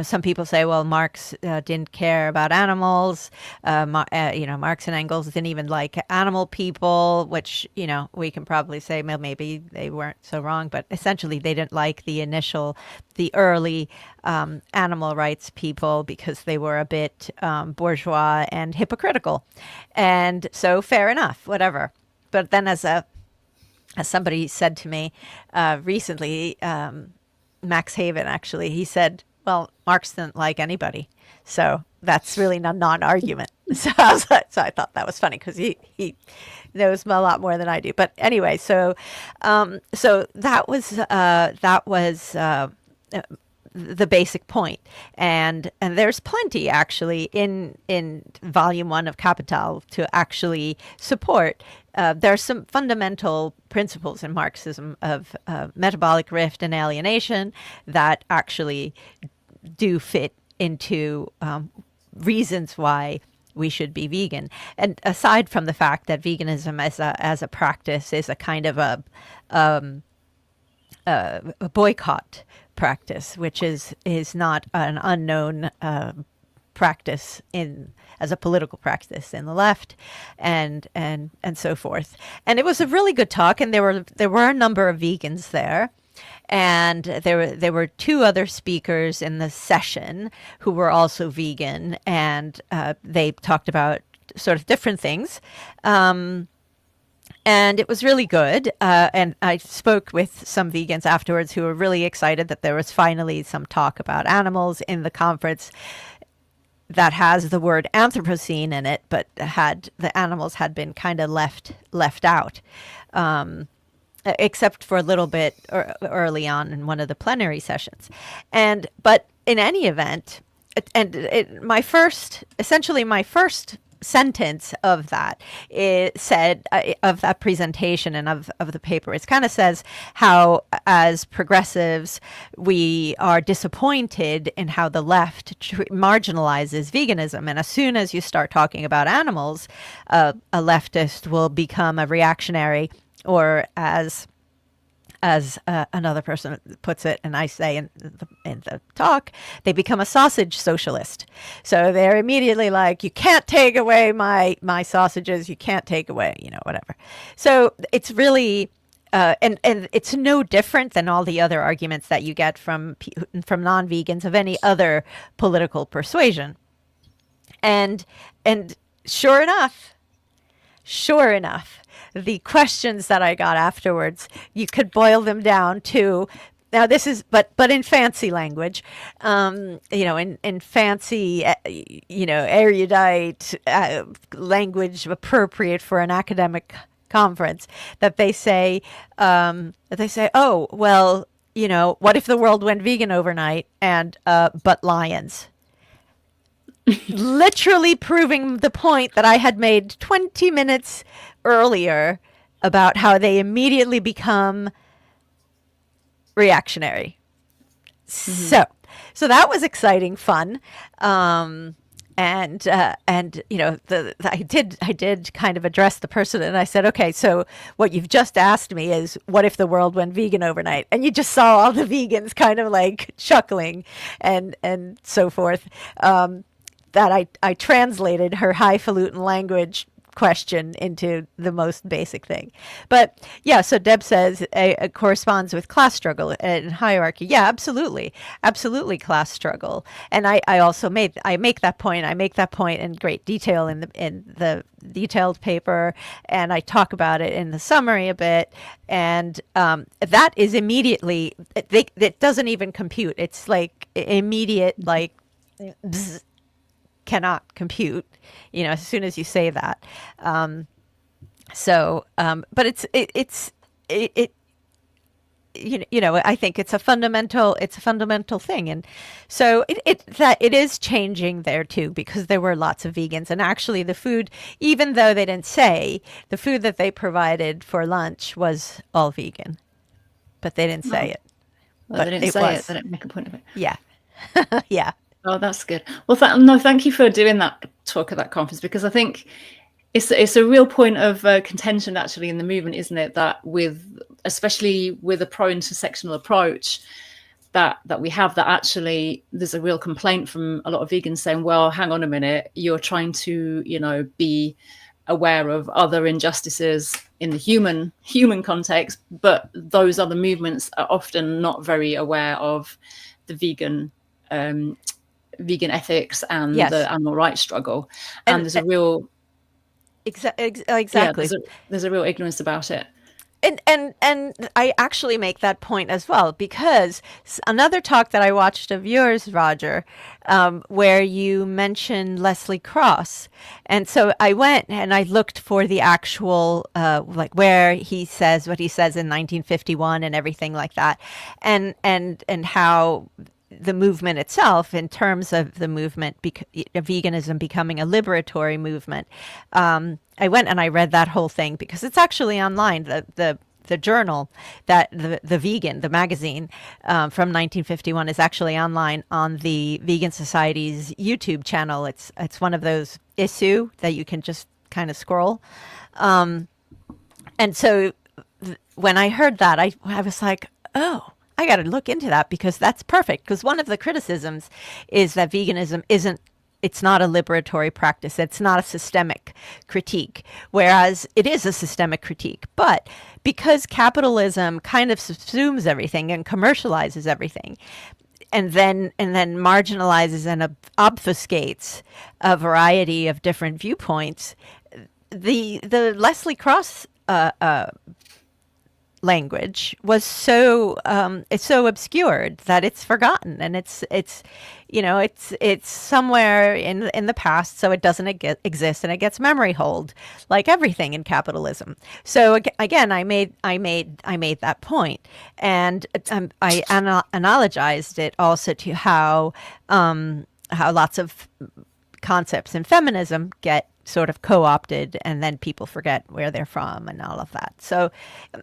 Speaker 4: some people say, well, Marx didn't care about animals. Marx and Engels didn't even like animal people, which, we can probably say, well, maybe they weren't so wrong, but essentially they didn't like the early animal rights people because they were a bit bourgeois and hypocritical. And so fair enough, whatever. But then as somebody said to me recently, Max Haven, actually, he said, well, Marx didn't like anybody. So that's really a non-argument. So I thought that was funny because he knows a lot more than I do. But anyway, so that was the basic point. And there's plenty actually in volume 1 of Capital to actually support. There are some fundamental principles in Marxism of metabolic rift and alienation that actually do fit into reasons why we should be vegan. And aside from the fact that veganism as a practice is a kind of a boycott practice, which is not an unknown practice as a political practice in the left, and so forth. And it was a really good talk, and there were a number of vegans there. And there were two other speakers in the session who were also vegan, and they talked about sort of different things. And it was really good. And I spoke with some vegans afterwards who were really excited that there was finally some talk about animals in the conference that has the word Anthropocene in it, but the animals had been kind of left out. Except for a little bit early on in one of the plenary sessions. But in any event, my first sentence of that of that presentation and of the paper, it kind of says how, as progressives, we are disappointed in how the left marginalizes veganism. And as soon as you start talking about animals, a leftist will become a reactionary, or as another person puts it, and I say in the talk, they become a sausage socialist. So they're immediately like, you can't take away my sausages, you can't take away, whatever. So it's really, and it's no different than all the other arguments that you get from non-vegans of any other political persuasion. And sure enough, the questions that I got afterwards, you could boil them down to, now this is, but in fancy language, in fancy, erudite language appropriate for an academic conference, that they say, oh, well, what if the world went vegan overnight and, but lions? Literally proving the point that I had made 20 minutes earlier about how they immediately become reactionary. Mm-hmm. So that was exciting fun. I did kind of address the person, and I said, okay, so what you've just asked me is, what if the world went vegan overnight? And you just saw all the vegans kind of like chuckling and so forth. That I translated her highfalutin language question into the most basic thing. But yeah, so Deb says it corresponds with class struggle and hierarchy. Yeah, absolutely class struggle. And I also make that point in great detail in the detailed paper, and I talk about it in the summary a bit. And that is immediately, it doesn't even compute. It's like immediate, like, bzz, cannot compute, as soon as you say that. But it's I think it's a fundamental thing. And so it is changing there too, because there were lots of vegans, and actually the food, even though they didn't say, the food that they provided for lunch was all vegan, but they didn't say it.
Speaker 2: Well, but they didn't say it. They didn't make a point of it.
Speaker 4: Yeah. Yeah.
Speaker 2: Oh, that's good. Well, thank you for doing that talk at that conference, because I think it's a real point of contention actually in the movement, isn't it? That especially with a pro-intersectional approach that we have, that actually there's a real complaint from a lot of vegans saying, well, hang on a minute, you're trying to, be aware of other injustices in the human context, but those other movements are often not very aware of the vegan ethics and the animal rights struggle, and there's a real exactly there's a real ignorance about it.
Speaker 4: And I actually make that point as well, because another talk that I watched of yours, Roger, where you mentioned Leslie Cross, and so I went and I looked for the actual like where he says what he says in 1951 and everything like that, and how the movement itself, in terms of the movement, veganism becoming a liberatory movement. I went and I read that whole thing, because it's actually online. The journal, that the Vegan, the magazine from 1951, is actually online on the Vegan Society's YouTube channel. It's one of those issue that you can just kind of scroll. And so when I heard that, I was like, oh, I got to look into that, because that's perfect. Because one of the criticisms is that veganism isn't it's not a liberatory practice. It's not a systemic critique, whereas it is a systemic critique. But because capitalism kind of subsumes everything and commercializes everything, and then marginalizes and obfuscates a variety of different viewpoints, the Leslie Cross language was so it's so obscured that it's forgotten, and it's somewhere in the past, so it doesn't exist, and it gets memory hold like everything in capitalism. So again, I made that point, and I analogized it also to how lots of concepts in feminism get sort of co-opted, and then people forget where they're from and all of that. So,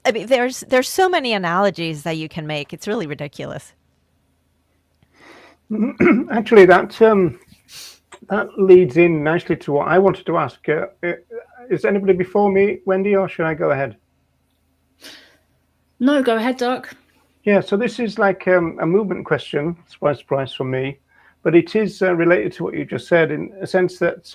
Speaker 4: I mean, there's so many analogies that you can make. It's really ridiculous.
Speaker 1: Actually, that leads in nicely to what I wanted to ask. Is anybody before me, Wendy, or should I go ahead?
Speaker 2: No, go ahead, Doc.
Speaker 1: Yeah, so this is like a movement question, surprise from me, but it is related to what you just said, in a sense that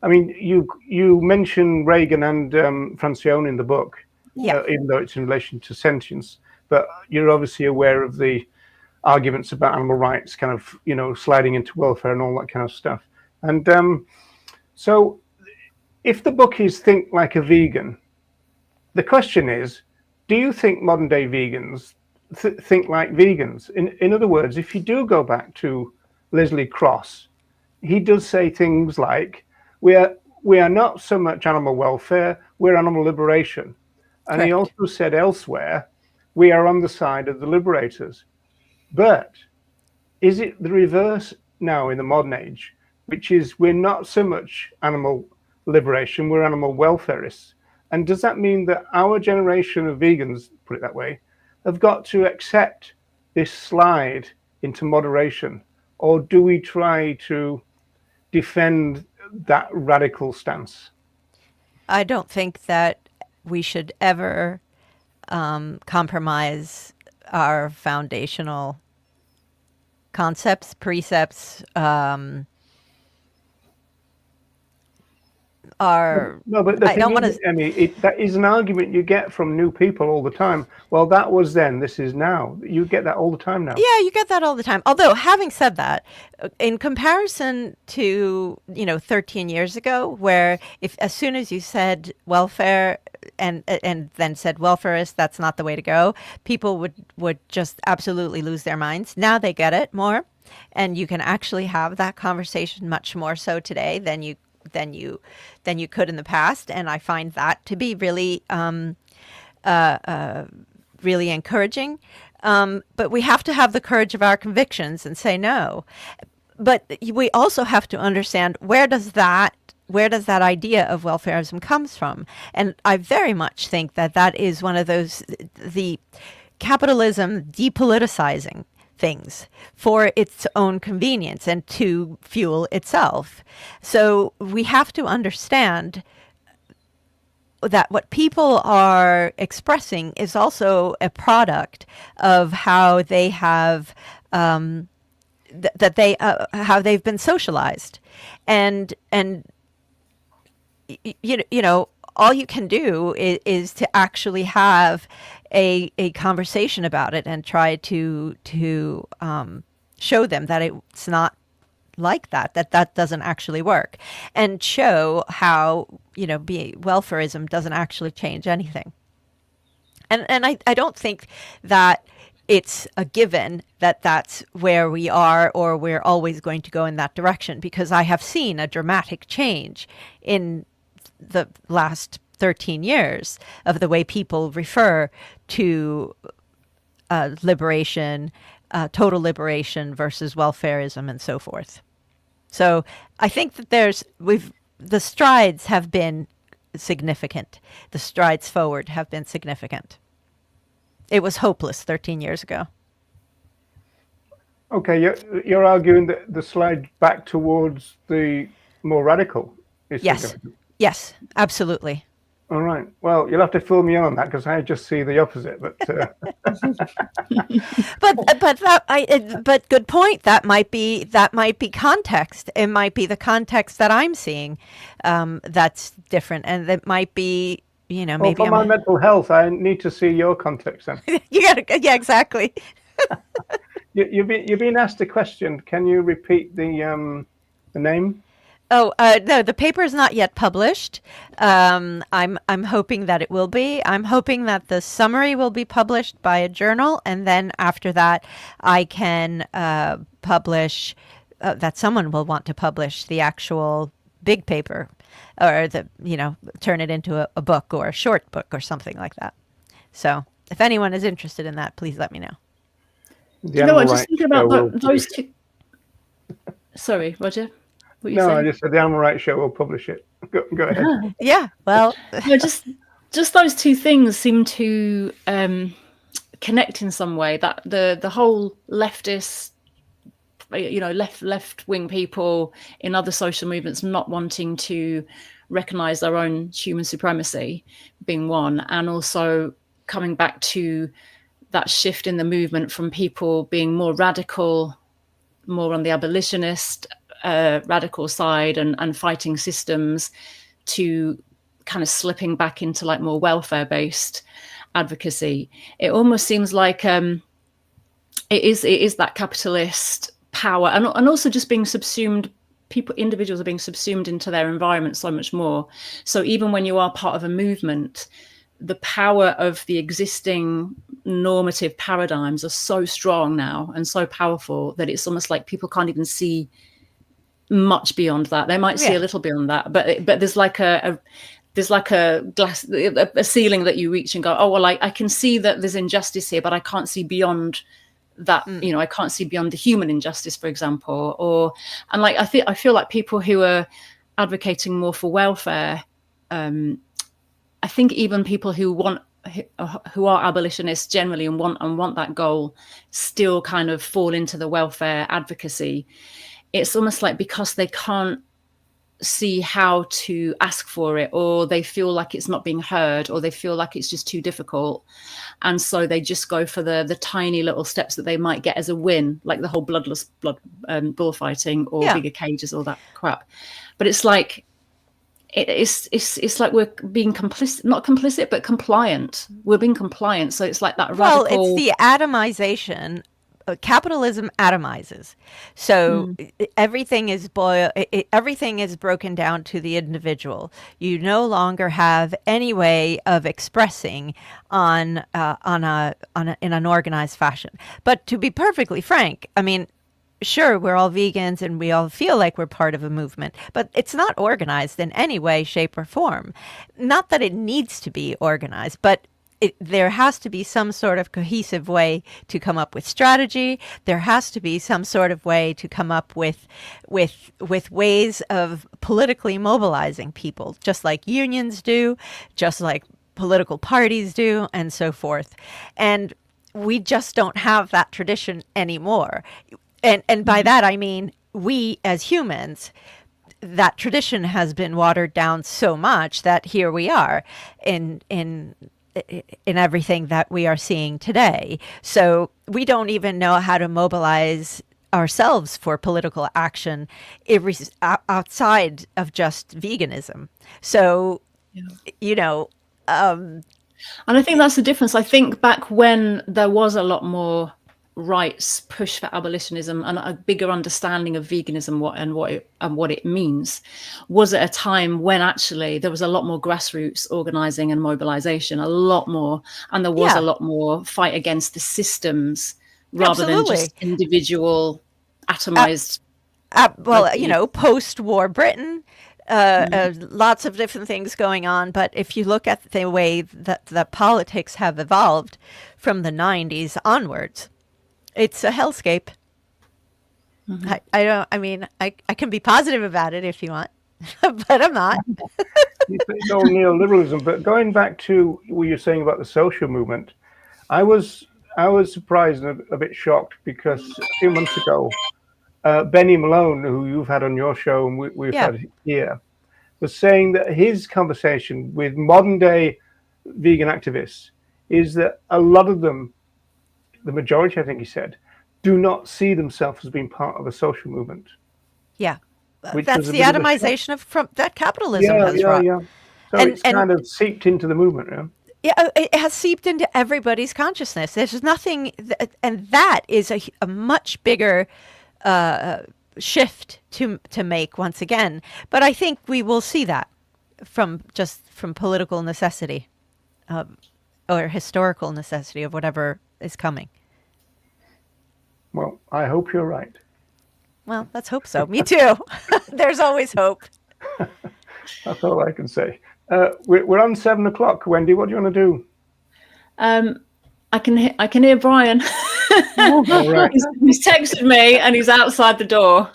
Speaker 1: I mean, you mention Reagan and Francione in the book, even though it's in relation to sentience, but you're obviously aware of the arguments about animal rights, kind of, sliding into welfare and all that kind of stuff. And so if the book is Think Like a Vegan, the question is, do you think modern day vegans think like vegans? In other words, if you do go back to Leslie Cross, he does say things like, we are not so much animal welfare, we're animal liberation. And Correct. He also said elsewhere, we are on the side of the liberators. But is it the reverse now in the modern age, which is we're not so much animal liberation, we're animal welfareists? And does that mean that our generation of vegans, put it that way, have got to accept this slide into moderation? Or do we try to defend that radical stance?
Speaker 4: I don't think that we should ever compromise our foundational concepts, precepts,
Speaker 1: No, but I don't want to. Emmy, that is an argument you get from new people all the time. Well, that was then, this is now. You get that all the time now.
Speaker 4: Yeah, you get that all the time. Although, having said that, in comparison to 13 years ago, where as soon as you said welfare and then said welfareist, that's not the way to go, people would just absolutely lose their minds. Now they get it more, and you can actually have that conversation much more so today than you could in the past, and I find that to be really really encouraging. But we have to have the courage of our convictions and say no. But we also have to understand where does that idea of welfarism comes from, and I very much think that is one of those, the capitalism depoliticizing things for its own convenience and to fuel itself. So we have to understand that what people are expressing is also a product of how they have how they've been socialized, and all you can do is to actually have a conversation about it and try to show them that it's not like that doesn't actually work, and show how welfarism doesn't actually change anything. And I don't think that it's a given that that's where we are or we're always going to go in that direction, because I have seen a dramatic change in the last 13 years of the way people refer to liberation, total liberation versus welfarism and so forth. So I think that the strides have been significant. The strides forward have been significant. It was hopeless 13 years ago.
Speaker 1: Okay, you're arguing that the slide back towards the more radical is
Speaker 4: yes.
Speaker 1: significant.
Speaker 4: Yes, absolutely.
Speaker 1: All right. Well, you'll have to fill me in on that because I just see the opposite. But
Speaker 4: but good point. That might be context. It might be the context that I'm seeing that's different, and that might be
Speaker 1: well,
Speaker 4: maybe
Speaker 1: for my mental health, I need to see your context then.
Speaker 4: yeah, exactly.
Speaker 1: You've been asked a question. Can you repeat the name?
Speaker 4: Oh, no, the paper is not yet published. I'm hoping that it will be. I'm hoping that the summary will be published by a journal, and then after that, I can publish that someone will want to publish the actual big paper, or turn it into a book or a short book or something like that. So, if anyone is interested in that, please let me know.
Speaker 2: You know what? Just thinking about those two. Sorry, Roger.
Speaker 1: No, I just said the Animal Rights Show will publish it. Go ahead.
Speaker 4: Yeah, well,
Speaker 2: no, just those two things seem to connect in some way. That the whole leftist, left wing people in other social movements not wanting to recognize their own human supremacy being one, and also coming back to that shift in the movement from people being more radical, more on the abolitionist radical side and fighting systems, to kind of slipping back into like more welfare-based advocacy. It almost seems like it is that capitalist power, and also just being subsumed. Individuals are being subsumed into their environment so much more. So even when you are part of a movement, the power of the existing normative paradigms are so strong now and so powerful that it's almost like people can't even see much beyond that. They might see a little beyond that, but there's like a glass, a ceiling that you reach and go, oh well, I can see that there's injustice here, but I can't see beyond that. I can't see beyond the human injustice, for example. I feel like people who are advocating more for welfare, I think even people who are abolitionists generally and want that goal still kind of fall into the welfare advocacy. It's almost like because they can't see how to ask for it, or they feel like it's not being heard, or they feel like it's just too difficult, and so they just go for the tiny little steps that they might get as a win, like the whole blood bullfighting or bigger cages, all that crap. But it's like it's like we're being not complicit, but compliant. We're being compliant, so it's like that radical.
Speaker 4: Well, it's the atomization. Capitalism atomizes, so everything is broken down to the individual. You no longer have any way of expressing in an organized fashion. But to be perfectly frank, I mean, sure, we're all vegans and we all feel like we're part of a movement, but it's not organized in any way, shape, or form. Not that it needs to be organized, but there has to be some sort of cohesive way to come up with strategy. There has to be some sort of way to come up with ways of politically mobilizing people, just like unions do, just like political parties do, and so forth. And we just don't have that tradition anymore. And by that, I mean, we as humans, that tradition has been watered down so much that here we are in everything that we are seeing today. So we don't even know how to mobilize ourselves for political action outside of just veganism. So, and
Speaker 2: I think that's the difference. I think back when there was a lot more rights push for abolitionism and a bigger understanding of veganism what it means, was at a time when actually there was a lot more grassroots organizing and mobilization, a lot more, and there was a lot more fight against the systems rather than just individual atomized.
Speaker 4: Post-war Britain, lots of different things going on. But if you look at the way that the politics have evolved from the 90s onwards, it's a hellscape. I can be positive about it if you want, but I'm not.
Speaker 1: It's all neoliberalism. But going back to what you're saying about the social movement, I was surprised and a bit shocked because a few months ago, Benny Malone, who you've had on your show and we've had here, was saying that his conversation with modern day vegan activists is that a lot of them, the majority, I think he said, do not see themselves as being part of a social movement.
Speaker 4: Yeah.
Speaker 1: Which
Speaker 4: That's
Speaker 1: was a
Speaker 4: the
Speaker 1: bit of a
Speaker 4: atomization from that capitalism has wrought.
Speaker 1: So it's kind of seeped into the movement, yeah.
Speaker 4: Yeah, it has seeped into everybody's consciousness. There's nothing, and that is a much bigger shift to make once again. But I think we will see that from political necessity, or historical necessity of whatever is coming.
Speaker 1: Well, I hope you're right.
Speaker 4: Well, let's hope so. Me too. There's always hope.
Speaker 1: That's all I can say. We're on 7 o'clock. Wendy, what do you want to do?
Speaker 2: I can hear Brian.
Speaker 1: Right.
Speaker 2: He's texted me and he's outside the door,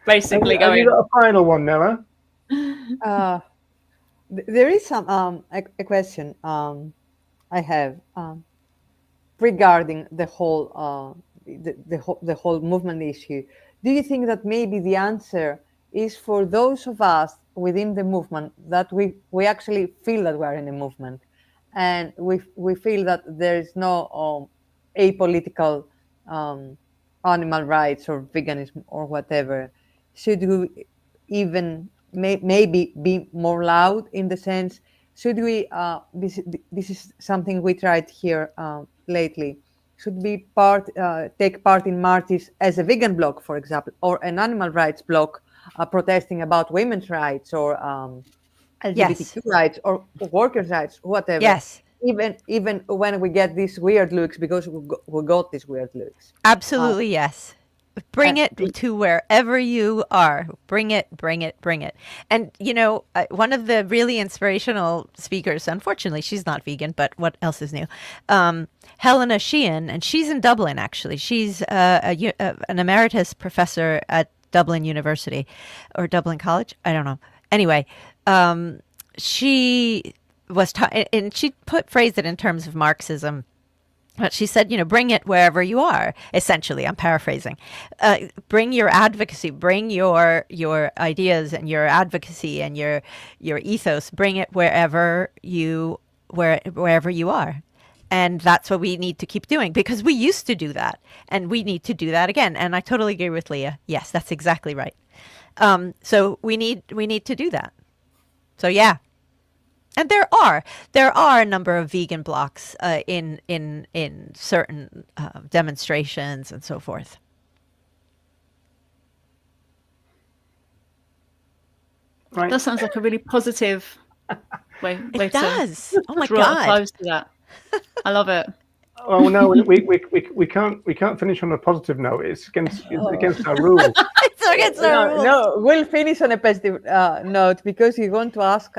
Speaker 2: basically
Speaker 1: have
Speaker 2: going.
Speaker 1: you got a final one, Nella?
Speaker 3: There is some a question I have regarding the whole the whole movement issue. Do you think that maybe the answer is for those of us within the movement that we actually feel that we are in a movement, and we feel that there is no apolitical animal rights or veganism or whatever? Should we even maybe be more loud in the sense? Should we? This is something we tried here lately. Should we take part in marches as a vegan bloc, for example, or an animal rights bloc protesting about women's rights or LGBTQ rights or workers' rights, whatever?
Speaker 4: Yes.
Speaker 3: Even when we get these weird looks, because we got these weird looks.
Speaker 4: Absolutely, yes. Bring it to wherever you are. Bring it. And, one of the really inspirational speakers, unfortunately, she's not vegan, but what else is new? Helena Sheehan, and she's in Dublin, actually. She's an emeritus professor at Dublin University or Dublin College. I don't know. Anyway, she was, and she phrased it in terms of Marxism. But she said, bring it wherever you are. Essentially, I'm paraphrasing. Bring your advocacy, bring your ideas and your advocacy and your ethos. Bring it wherever you are. And that's what we need to keep doing, because we used to do that, and we need to do that again. And I totally agree with Leah. Yes, that's exactly right. So we need to do that. So yeah. And there are a number of vegan blocs in certain demonstrations and so forth.
Speaker 1: Right.
Speaker 2: That sounds like a really positive way
Speaker 4: It does. Oh my
Speaker 2: draw
Speaker 4: God.
Speaker 2: close to that. I love it.
Speaker 1: Oh no, we can't finish on a positive note. It's against our rule.
Speaker 4: It's against our rules.
Speaker 3: No, we'll finish on a positive note, because we want to ask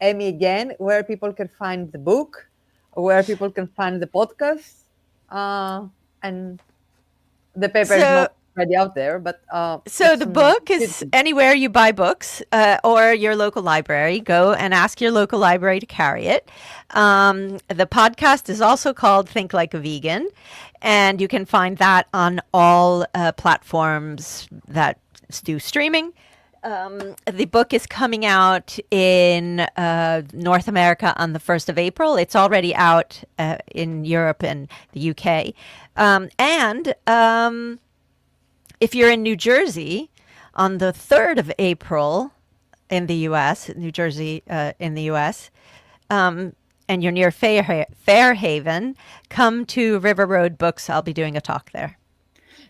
Speaker 3: Emmy again where people can find the book, where people can find the podcast, and the paper is not already out there. But
Speaker 4: so the book is anywhere you buy books, or your local library. Go and ask your local library to carry it. The podcast is also called Think Like a Vegan, and you can find that on all platforms that do streaming. The book is coming out in North America on the 1st of April. It's already out in Europe and the UK. And if you're in New Jersey, on the 3rd of April in the U.S., New Jersey in the U.S., and you're near Fairhaven, come to River Road Books. I'll be doing a talk there.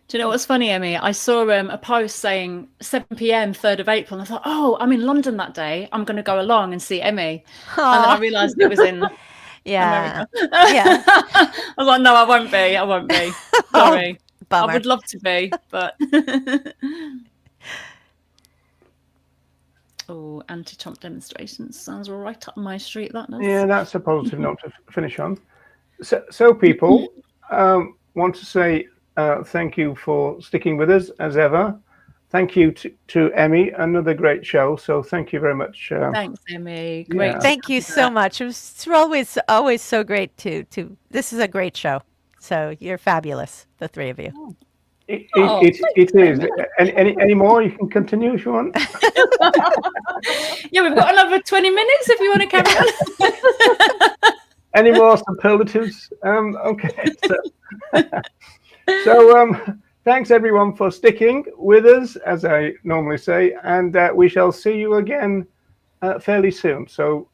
Speaker 2: Do you know what's funny, Emmy? I saw a post saying 7 p.m. 3rd of April, and I thought, oh, I'm in London that day. I'm going to go along and see Emmy.
Speaker 4: Aww.
Speaker 2: And then I realised it was in America.
Speaker 4: Yeah.
Speaker 2: I was like, no, I won't be. Sorry.
Speaker 4: Bummer.
Speaker 2: I would love to be, but... Oh, anti-Trump demonstrations. Sounds right up my street, that does.
Speaker 1: Yeah, that's a positive note to finish on. So people, want to say thank you for sticking with us as ever. Thank you to Emmy, another great show. So thank you very much.
Speaker 2: Thanks, Emmy. Great.
Speaker 1: Yeah.
Speaker 4: Thank you so much. It's always so great to. This is a great show. So you're fabulous, the three of you.
Speaker 1: It is. Any more? You can continue if you want.
Speaker 2: Yeah, we've got another 20 minutes if you want to carry on.
Speaker 1: Any more superlatives? Okay. So thanks everyone for sticking with us, as I normally say, and we shall see you again fairly soon. So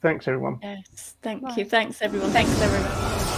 Speaker 1: thanks everyone.
Speaker 2: Yes, thank you. Thanks everyone. Thanks everyone.